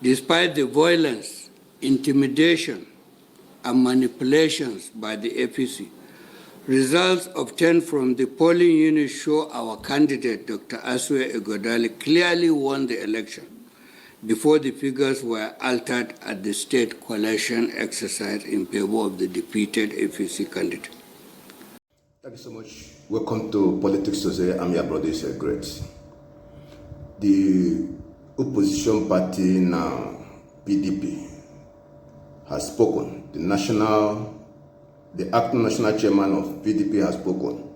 Despite the violence, intimidation, and manipulations by the APC, results obtained from the polling units show our candidate, Dr. Aswe Egodali, clearly won the election before the figures were altered at the state coalition exercise in favor of the defeated APC candidate. Thank you so much. Welcome to Politics Today. I'm your brother, is great. The opposition party now, PDP, has spoken. The acting national chairman of PDP has spoken,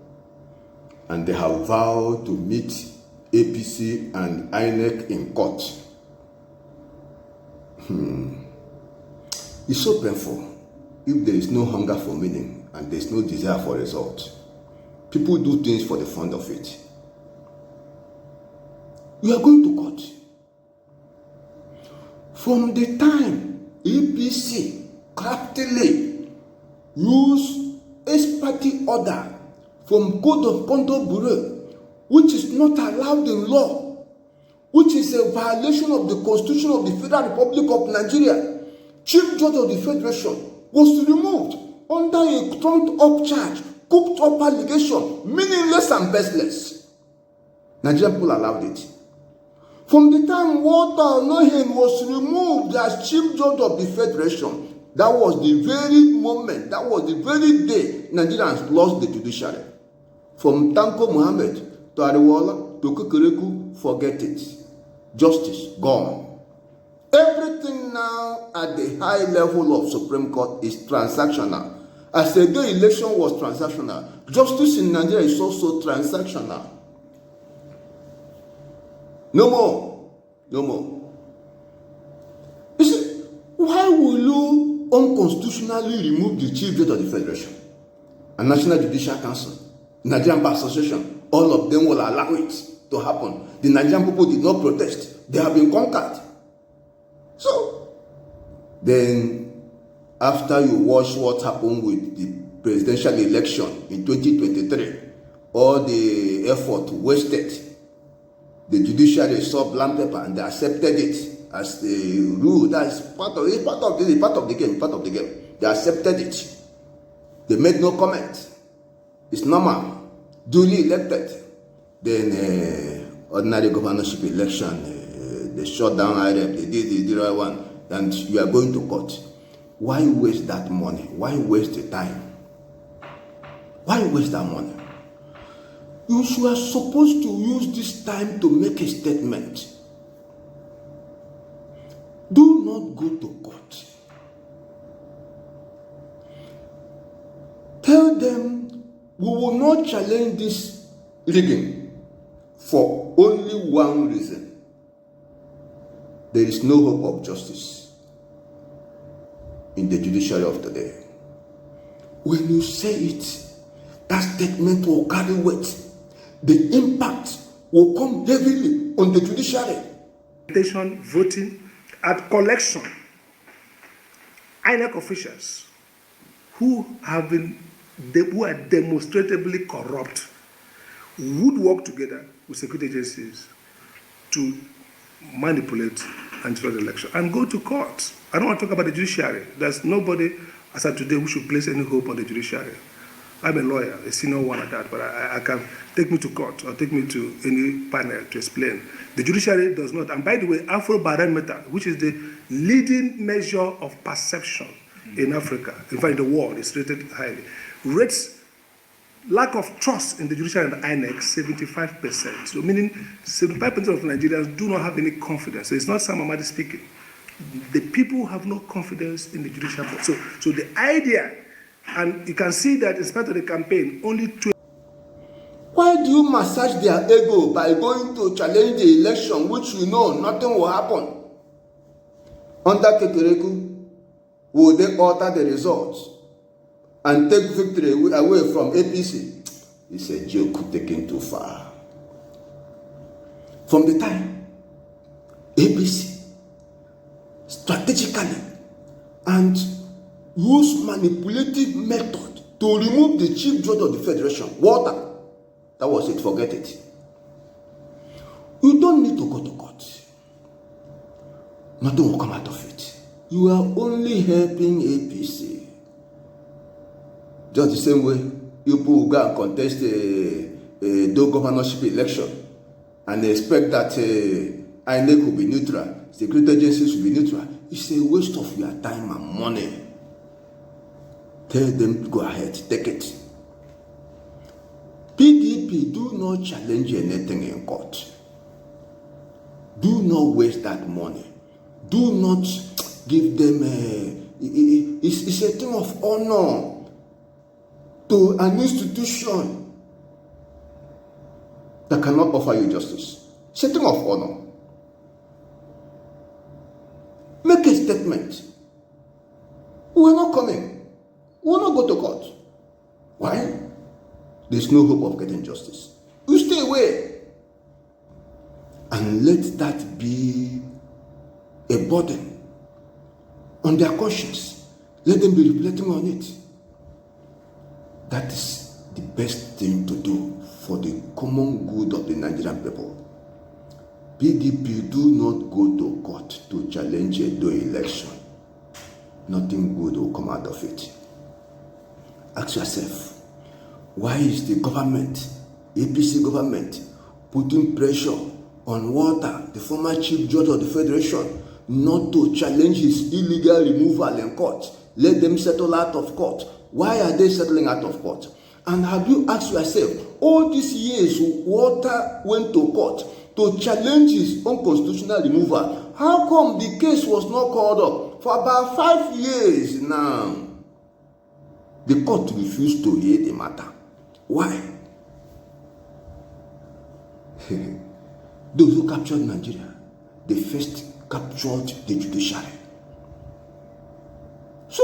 and they have vowed to meet APC and INEC in court. It's so painful if there is no hunger for meaning and there is no desire for results. People do things for the fun of it. You are going to court. From the time APC craftily used ex-party order from Code of Conduct Bureau, which is not allowed in law, which is a violation of the Constitution of the Federal Republic of Nigeria, Chief Judge of the Federation was removed under a trumped-up charge, cooked-up allegation, meaningless and baseless. Nigerian people allowed it. From the time Walter Onohen was removed as Chief Judge of the Federation, that was the very moment, that was the very day Nigerians lost the judiciary. From Tanko Muhammad to Ariwola to Kukureku, forget it. Justice, gone. Everything now at the high level of Supreme Court is transactional. As the day election was transactional, justice in Nigeria is also transactional. No more. No more. You see, why will you unconstitutionally remove the Chief Judge of the Federation and National Judicial Council, Nigerian Bar Association? All of them will allow it to happen. The Nigerian people did not protest. They have been conquered. So, then, after you watch what happened with the presidential election in 2023, all the effort wasted, the judiciary saw blank paper and they accepted it as the rule. That is part of the game. They accepted it. They made no comment. It's normal. Duly elected. Then ordinary governorship election, they shut down IREP, they did the right one, and you are going to court. Why waste that money? Why waste the time? Why waste that money? You are supposed to use this time to make a statement. Do not go to court. Tell them we will not challenge this rigging for only one reason. There is no hope of justice in the judiciary of today. When you say it, that statement will carry weight. The impact will come heavily on the judiciary. Voting at collection, INEC officials who are demonstrably corrupt would work together with security agencies to manipulate and destroy the election and go to court. I don't want to talk about the judiciary. There's nobody as of today who should place any hope on the judiciary. I'm a lawyer, a senior one at that, but I can take me to court or take me to any panel to explain. The judiciary does not. And by the way, Afrobarometer, which is the leading measure of perception in Africa, in fact, in the world, is rated highly, rates lack of trust in the judiciary and the INEC 75%. So meaning 75% of Nigerians do not have any confidence. So it's not Sam Amadi speaking. The people have no confidence in the judicial force. So the idea, and you can see that in spite of the campaign, only two. Why do you massage their ego by going to challenge the election, which you know nothing will happen? Under Kekereku, will they alter the results and take victory away from APC? It's a joke taken too far. From the time APC strategically and use manipulative method to remove the Chief Judge of the Federation, Walter, that was it, forget it. You don't need to go to court. nothing will come out of it. You are only helping APC. Just the same way people will go and contest a governorship election and they expect that INEC will be neutral, security agencies will be neutral. It's a waste of your time and money. Tell them to go ahead, take it. PDP, do not challenge anything in court. Do not waste that money. Do not give them it's a thing of honor to an institution that cannot offer you justice. It's a thing of honor. Make a statement. We are not coming. We will not go to court. Why? There's no hope of getting justice. You stay away. And let that be a burden on their conscience. Let them be reflecting on it. That is the best thing to do for the common good of the Nigerian people. PDP, do not go to court to challenge a election. Nothing good will come out of it. Ask yourself, why is the government, APC government, putting pressure on Walter, the former chief judge of the Federation, not to challenge his illegal removal in court? Let them settle out of court. Why are they settling out of court? And have you asked yourself, all these years Walter went to court to challenge his unconstitutional removal, how come the case was not called up? For about 5 years now, the court refused to hear the matter. Why? Those who captured Nigeria, they first captured the judiciary. So,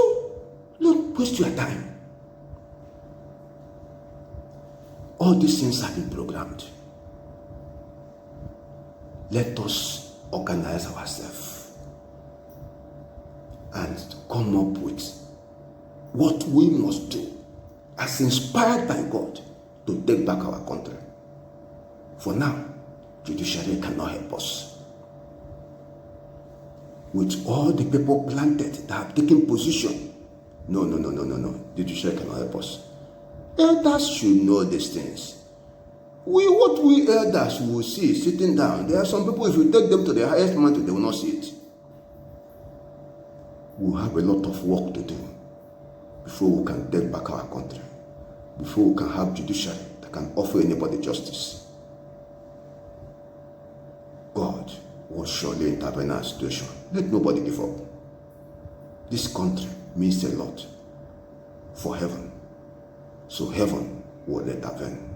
don't waste your time. All these things have been programmed. Let us organize ourselves and come up with what we must do as inspired by God to take back our country. For now, judiciary cannot help us. With all the people planted that have taken position, no. Judiciary cannot help us. Elders should know these things. What we elders will see sitting down, there are some people, if you take them to the highest mountain, they will not see it. We'll have a lot of work to do before we can take back our country, before we can have judiciary that can offer anybody justice. God will surely intervene in our situation. Let nobody give up. This country means a lot for heaven, so heaven will intervene.